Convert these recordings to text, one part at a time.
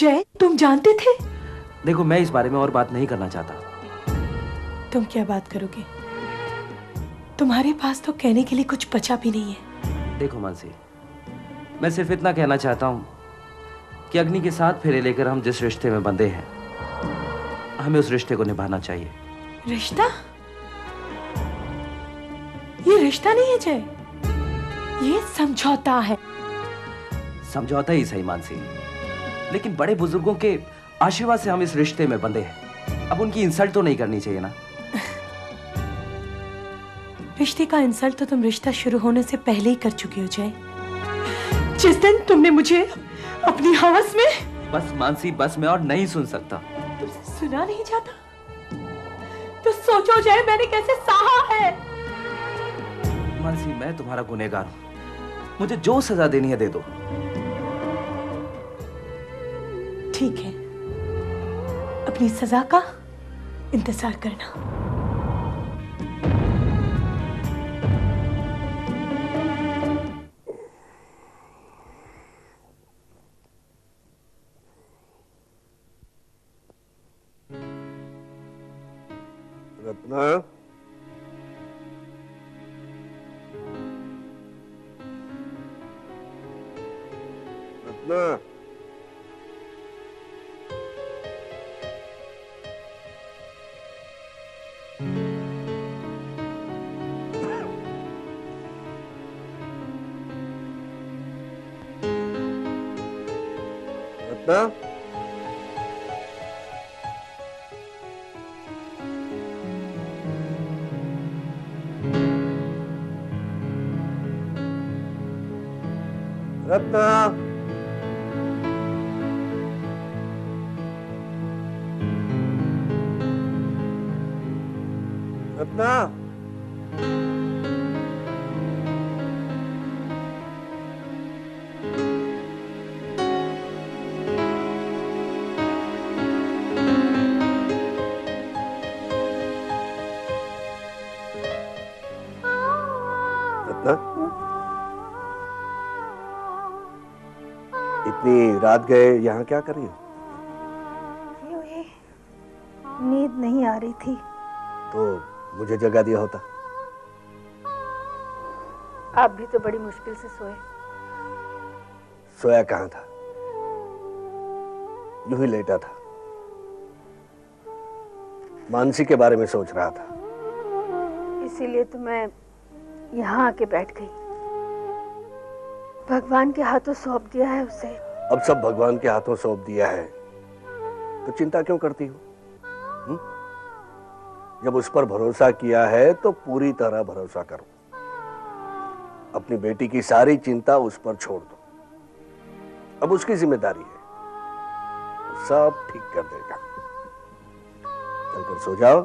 जय, तुम जानते थे? देखो, मैं इस बारे में और बात नहीं करना चाहता। तुम क्या बात करोगे? तुम्हारे पास तो कहने के लिए कुछ बचा भी नहीं है। देखो मानसी, मैं सिर्फ इतना कहना चाहता हूँ कि अग्नि के साथ फेरे लेकर हम जिस रिश्ते में बंधे हैं, हमें उस रिश्ते को निभाना चाहिए। रिश्ता? ये रिश्ता नहीं है जय, ये समझौता है। समझौता ही सही मानसी, लेकिन बड़े बुजुर्गों के आशीर्वाद से हम इस रिश्ते में बंधे हैं। अब उनकी इंसल्ट तो नहीं करनी चाहिए ना। रिश्ते का इंसल्ट तो तुम रिश्ता शुरू होने से पहले ही कर चुके हो जय। जिस दिन तुमने मुझे अपनी हवस में। बस मानसी, बस, मैं और नहीं सुन सकता। तुमसे सुना नहीं जाता तो सोचो जय, मैंने कैसे सहा है। मानसी, मैं तुम्हारा गुनहगार हूं, मुझे जो सजा देनी है दे दो। ठीक है, अपनी सजा का इंतजार करना। रत्ना, रत्ना, रत्ना, रत्ना, रत्ना, रत्ना, इतनी रात गए यहाँ क्या कर रही हो? यूं ही नींद नहीं आ रही थी। तो मुझे जगा दिया होता। आप भी तो बड़ी मुश्किल से सोए। सोया कहाँ था, यूं ही लेटा था, मानसी के बारे में सोच रहा था। इसीलिए तो मैं यहाँ आके बैठ गई। भगवान के हाथों सौंप दिया है उसे। अब सब भगवान के हाथों सौंप दिया है तो चिंता क्यों करती हो? जब उस पर भरोसा किया है तो पूरी तरह भरोसा करो। अपनी बेटी की सारी चिंता उस पर छोड़ दो। अब उसकी जिम्मेदारी है, वो सब ठीक कर देगा। चलकर सो जाओ,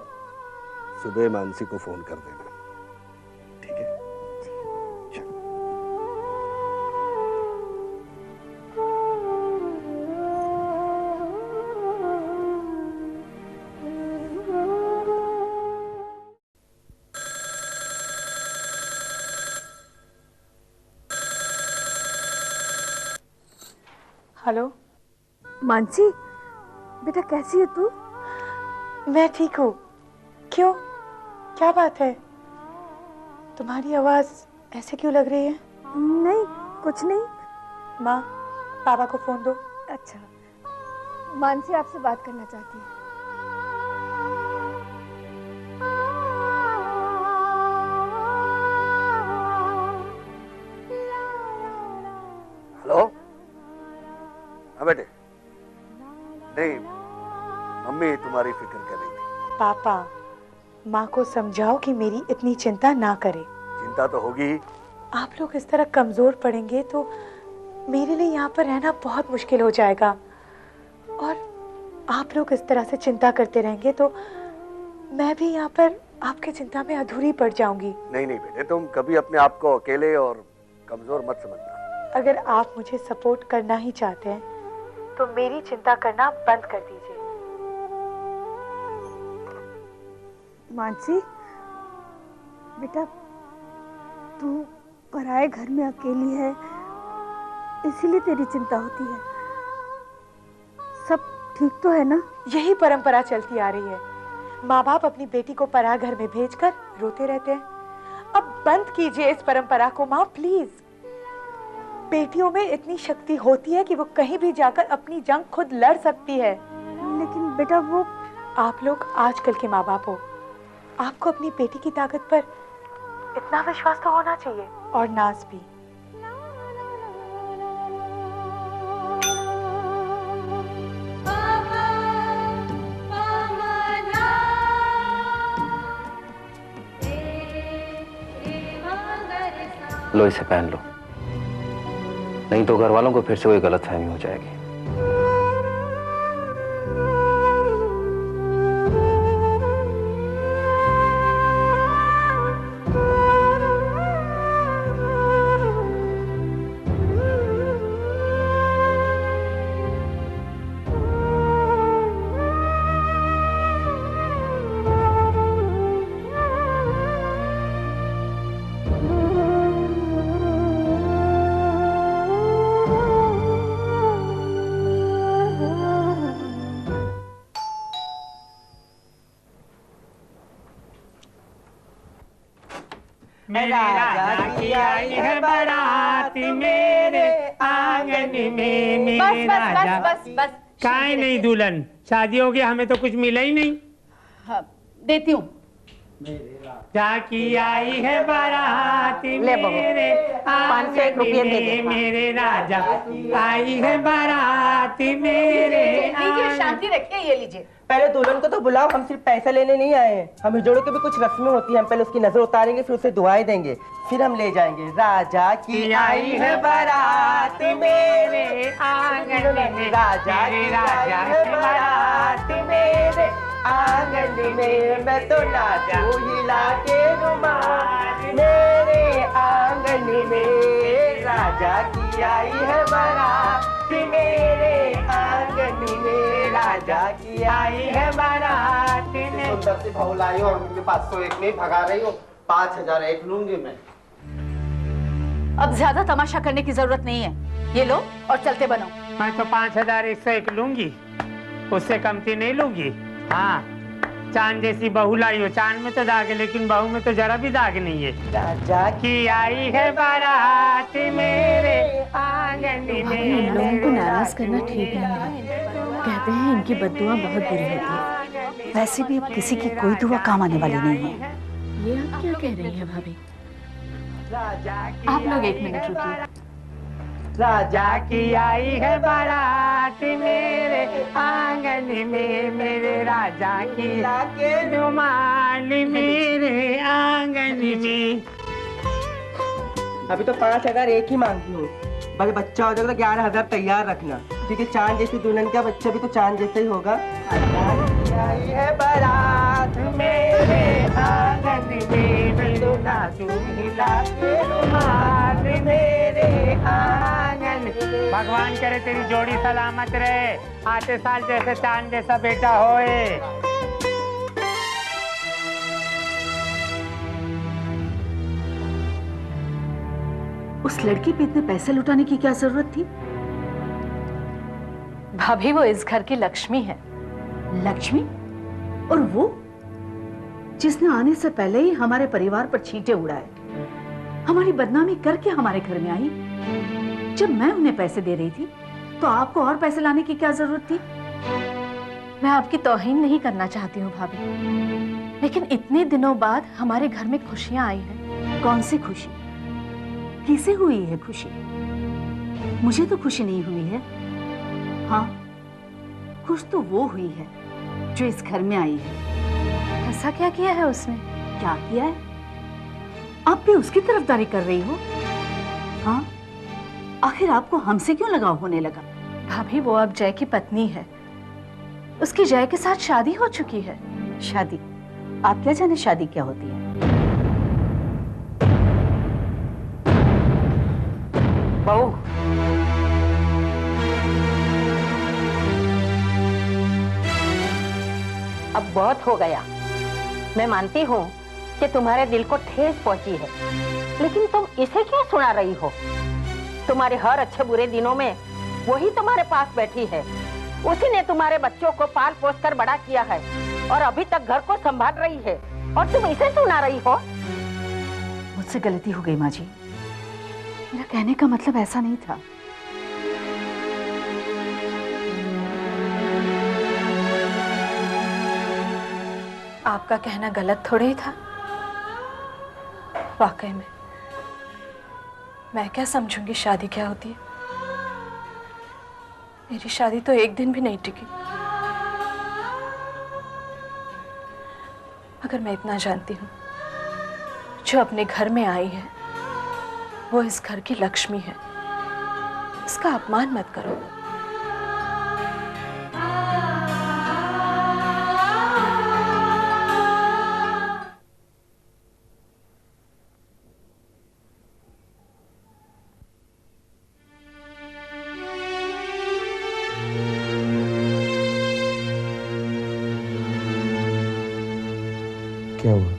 सुबह मानसी को फोन कर देना, ठीक है? हेलो मानसी, बेटा कैसी है तू? मैं ठीक हूँ। क्यों, क्या बात है? तुम्हारी आवाज ऐसे क्यों लग रही है? नहीं, कुछ नहीं। माँ, पापा को फोन दो। अच्छा, मानसी आपसे बात करना चाहती है। हेलो, हाँ बेटे। नहीं, मम्मी तुम्हारी फिक्र कर रही थी। पापा, माँ को समझाओ कि मेरी इतनी चिंता ना करे। चिंता तो होगी ही। आप लोग इस तरह कमजोर पड़ेंगे तो मेरे लिए यहाँ पर रहना बहुत मुश्किल हो जाएगा, और आप लोग इस तरह से चिंता करते रहेंगे तो मैं भी यहाँ पर आपकी चिंता में अधूरी पड़ जाऊंगी। नहीं नहीं बेटे, तुम कभी अपने आप को अकेले और कमजोर मत समझना। अगर आप मुझे सपोर्ट करना ही चाहते हैं तो मेरी चिंता करना बंद कर दीजिए। मानसी, बेटा तू पराए घर में अकेली है, इसीलिए तेरी चिंता होती है। सब ठीक तो है ना? यही परंपरा चलती आ रही है। माँ बाप अपनी बेटी को पराया घर में भेजकर रोते रहते हैं। अब बंद कीजिए इस परंपरा को माँ, प्लीज। बेटियों में इतनी शक्ति होती है कि वो कहीं भी जाकर अपनी जंग खुद लड़ सकती है। लेकिन बेटा वो, आप लोग आजकल के माँ बाप हो, आपको अपनी बेटी की ताकत पर इतना विश्वास तो होना चाहिए, और नाज भी। लो इसे पहन लो, नहीं तो घर वालों को फिर से कोई गलतफहमी हो जाएगी। मेरे राजा की आई है बारात मेरे आंगन में, मेरे राजा। बस काहे नहीं दुल्हन, शादी हो गई, हमें तो कुछ मिला ही नहीं। हाँ, देती हूँ। राजा की आई है बारात मेरे आंगन में, मेरे राजा आई है बारात मेरे। लीजिए, शांति रखिए, ये लीजिए। पहले दुल्हन को तो बुलाओ, हम सिर्फ पैसा लेने नहीं आए हैं। हम हिजोड़ों की भी कुछ रस्में होती हैं, हम पहले उसकी नजर उतारेंगे, फिर उसे दुआएं देंगे, फिर हम ले जाएंगे। राजा की आई है बारात मेरे आंगन में, राजा की आई है बारात मेरे आंगन में, मैं तो नाचूं हिला के रुमाल मेरे आंगन में। राजा की आई है बारात मेरे आंगन में, राजा की आई है बारात में। सुंदर सी बहू लाई हो, और 501 में भगा रही हो। 5001 लूंगी मैं। अब ज्यादा तमाशा करने की जरूरत नहीं है, ये लो और चलते बनो। मैं तो 5101 लूंगी, उससे कमती नहीं लूंगी। हाँ, चांद जैसी बहू लाई हो, चांद में तो दाग है लेकिन बहू में तो जरा भी दाग नहीं है। राजा की आई है बारात मेरे आंगन में। लोगों को नाराज करना ठीक नहीं है, कहते हैं इनकी बद्दुआ बहुत बुरी होती है। वैसे भी अब किसी की कोई दुआ काम आने वाली नहीं है। ये आप क्या कह रही हैं भाभी? आप लोग 1 मिनट रुकिए। राजा की आई है बारात मेरे आंगन में, मेरे राजा की रुमाल मेरे आंगन में। अभी तो 5001 ही मांगती हूँ, बाकी बच्चा हो जाएगा तो 11000 तैयार रखना, क्योंकि चांद जैसी दुल्हन का बच्चा भी तो चांद जैसे ही होगा। आई है बारात मेरे आंगन में, मैं तो नाचूं हिला के रुमाल मेरे आंगन। भगवान करे तेरी जोड़ी सलामत रहे, आते साल जैसे चांद जैसा बेटा होए। उस लड़की पे इतने पैसे लुटाने की क्या जरूरत थी? भाभी, वो इस घर की लक्ष्मी है। लक्ष्मी? और वो जिसने आने से पहले ही हमारे परिवार पर छींटे उड़ाए, हमारी बदनामी करके हमारे घर में आई। जब मैं उन्हें पैसे दे रही थी तो आपको और पैसे लाने की क्या जरूरत थी? मैं आपकी तौहीन नहीं करना चाहती हूँ भाभी, लेकिन इतने दिनों बाद हमारे घर में खुशियाँ आई हैं। कौन सी खुशी? किसे हुई है खुशी? मुझे तो खुशी नहीं हुई है। हाँ, खुश तो वो हुई है जो इस घर में आई है। ऐसा क्या किया है उसने? क्या किया है? आप भी उसकी तरफदारी कर रही हो? हाँ, आखिर आपको हमसे क्यों लगाव होने लगा? भाभी, वो अब जय की पत्नी है, उसकी जय के साथ शादी हो चुकी है। शादी? आप क्या जाने शादी क्या होती है? बहू, अब बहुत हो गया। मैं मानती हूँ कि तुम्हारे दिल को ठेस पहुंची है, लेकिन तुम इसे क्यों सुना रही हो? तुम्हारे हर अच्छे बुरे दिनों में वही तुम्हारे पास बैठी है, उसी ने तुम्हारे बच्चों को पाल पोस कर बड़ा किया है और अभी तक घर को संभाल रही है और तुम इसे सुना रही हो। मुझसे गलती हो गई माँ जी, मेरा कहने का मतलब ऐसा नहीं था। आपका कहना गलत थोड़े ही था। वाकई में मैं क्या समझूंगी शादी क्या होती है। मेरी शादी तो एक दिन भी नहीं टिकी। मगर मैं इतना जानती हूँ, जो अपने घर में आई है वो इस घर की लक्ष्मी है। इसका अपमान मत करो। क्या हुआ?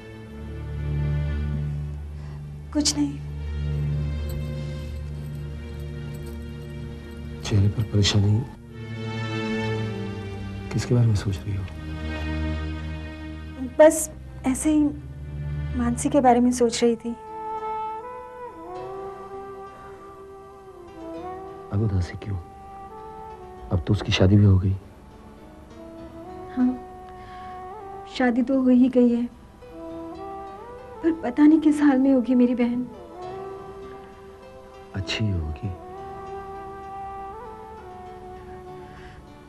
कुछ नहीं। चेहरे पर परेशानी, किसके बारे में सोच रही हो? बस ऐसे ही मानसी के बारे में सोच रही थी। अब उदासी क्यों? अब तो उसकी शादी भी हो गई। हाँ, शादी तो हो ही गई है, पर पता नहीं किस हाल में होगी मेरी बहन। अच्छी होगी।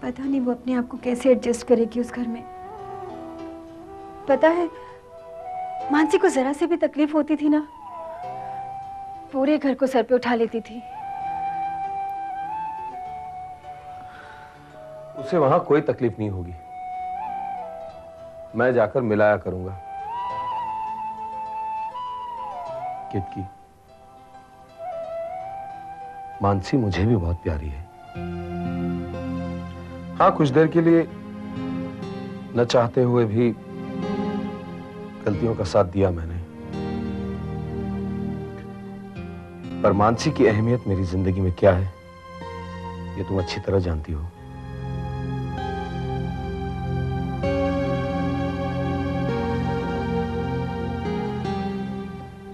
पता नहीं वो अपने आप को कैसे एडजस्ट करेगी उस घर में। पता है, मानसी को जरा से भी तकलीफ होती थी ना, पूरे घर को सर पे उठा लेती थी। उसे वहां कोई तकलीफ नहीं होगी। मैं जाकर मिलाया करूंगा। कितकी, मानसी मुझे भी बहुत प्यारी है। हाँ, कुछ देर के लिए न चाहते हुए भी गलतियों का साथ दिया मैंने, पर मानसी की अहमियत मेरी जिंदगी में क्या है ये तुम अच्छी तरह जानती हो।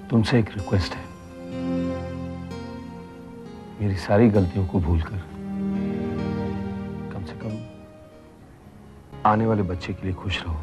तुमसे एक रिक्वेस्ट है, मेरी सारी गलतियों को भूलकर कम से कम आने वाले बच्चे के लिए खुश रहो।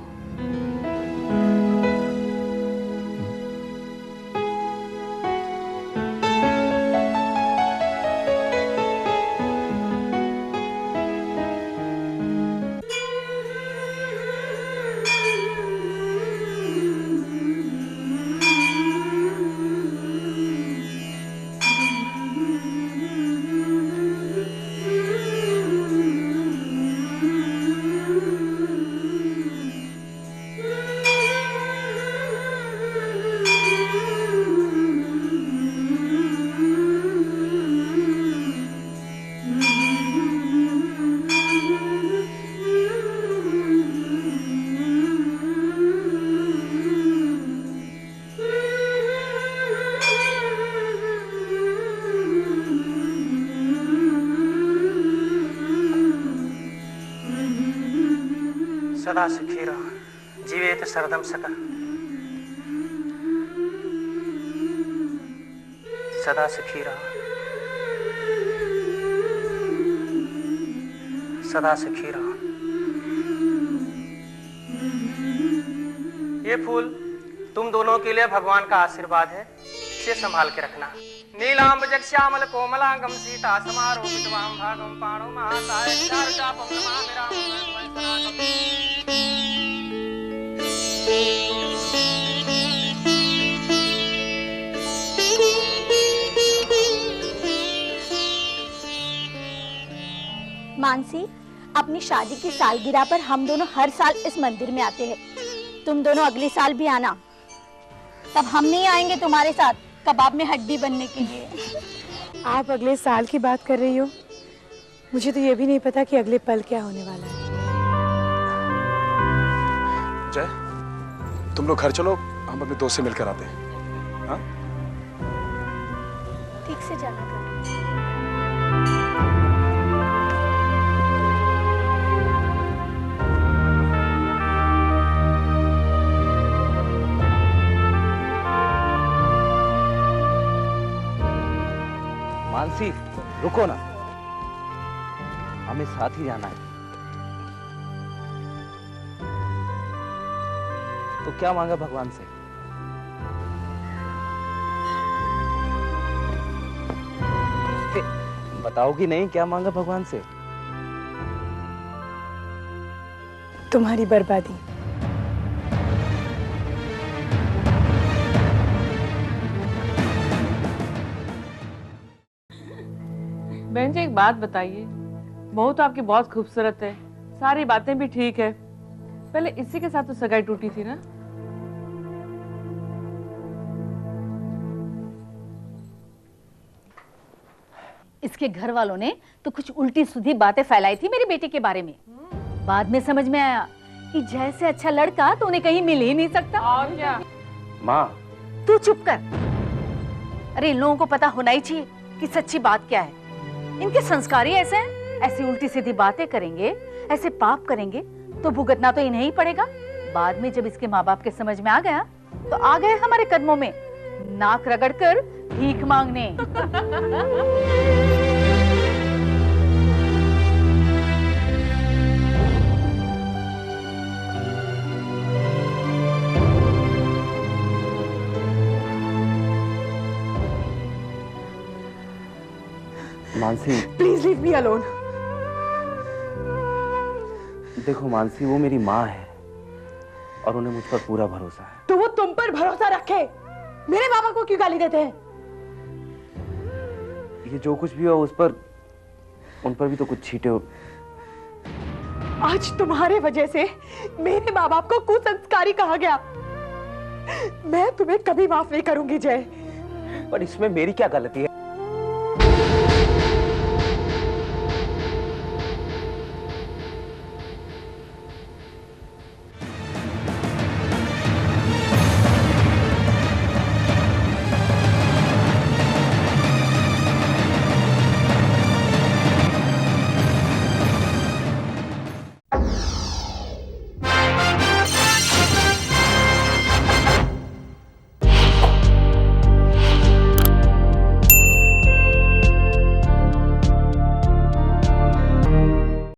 सदा सुखी रहो, जीवेत सरदम सका। सदा सुखी रहो, सदा सुखी रहो। ये फूल तुम दोनों के लिए भगवान का आशीर्वाद है, इसे संभाल के रखना। नीलांब जगश्यामल कोमलांगम सीता समारोपितवाम भागम पाणो महाताय चारुचापम नमामि रामं। मानसी, अपनी शादी की सालगिरह पर हम दोनों हर साल इस मंदिर में आते हैं। तुम दोनों अगले साल भी आना। तब हम नहीं आएंगे तुम्हारे साथ कबाब में हड्डी बनने के लिए। आप अगले साल की बात कर रही हो? मुझे तो ये भी नहीं पता कि अगले पल क्या होने वाला है। जय, तुम लोग घर चलो, हम अपने दोस्त से मिलकर आते हैं। हाँ? ठीक से जाना। मानसी रुको ना, हमें साथ ही जाना है। तो क्या मांगा भगवान से? बताओगी नहीं क्या मांगा भगवान से? तुम्हारी बर्बादी। बहन जी एक बात बताइए, बहू तो आपकी बहुत खूबसूरत है, सारी बातें भी ठीक है, पहले इसी के साथ तो सगाई टूटी थी ना? इसके घर वालों ने तो कुछ उल्टी सीधी बातें फैलाई थी मेरी बेटी के बारे में। बाद में समझ में आया कि जैसे अच्छा लड़का तो उन्हें कहीं मिल ही नहीं सकता। और क्या? माँ तू चुप कर। अरे इन लोगों को पता होना ही चाहिए कि सच्ची बात क्या है। इनके संस्कार ही ऐसे हैं, ऐसी उल्टी सीधी बातें करेंगे, ऐसे पाप करेंगे तो भुगतना तो इन्हें ही पड़ेगा। बाद में जब इसके माँ बाप के समझ में आ गया तो आ गए हमारे कदमों में नाक रगड़कर भीख मांगने। Mansi please leave me alone. देखो मानसी, वो मेरी माँ है और उन्हें मुझ पर पूरा भरोसा है। तो वो तुम पर भरोसा रखे, मेरे बाबा को क्यों गाली देते हैं? ये जो कुछ भी हो उस पर, उन पर भी तो कुछ छींटे हो। आज तुम्हारे वजह से मेरे माँ बाप को कुसंस्कारी कहा गया। मैं तुम्हें कभी माफ नहीं करूंगी जय। पर इसमें मेरी क्या गलती है?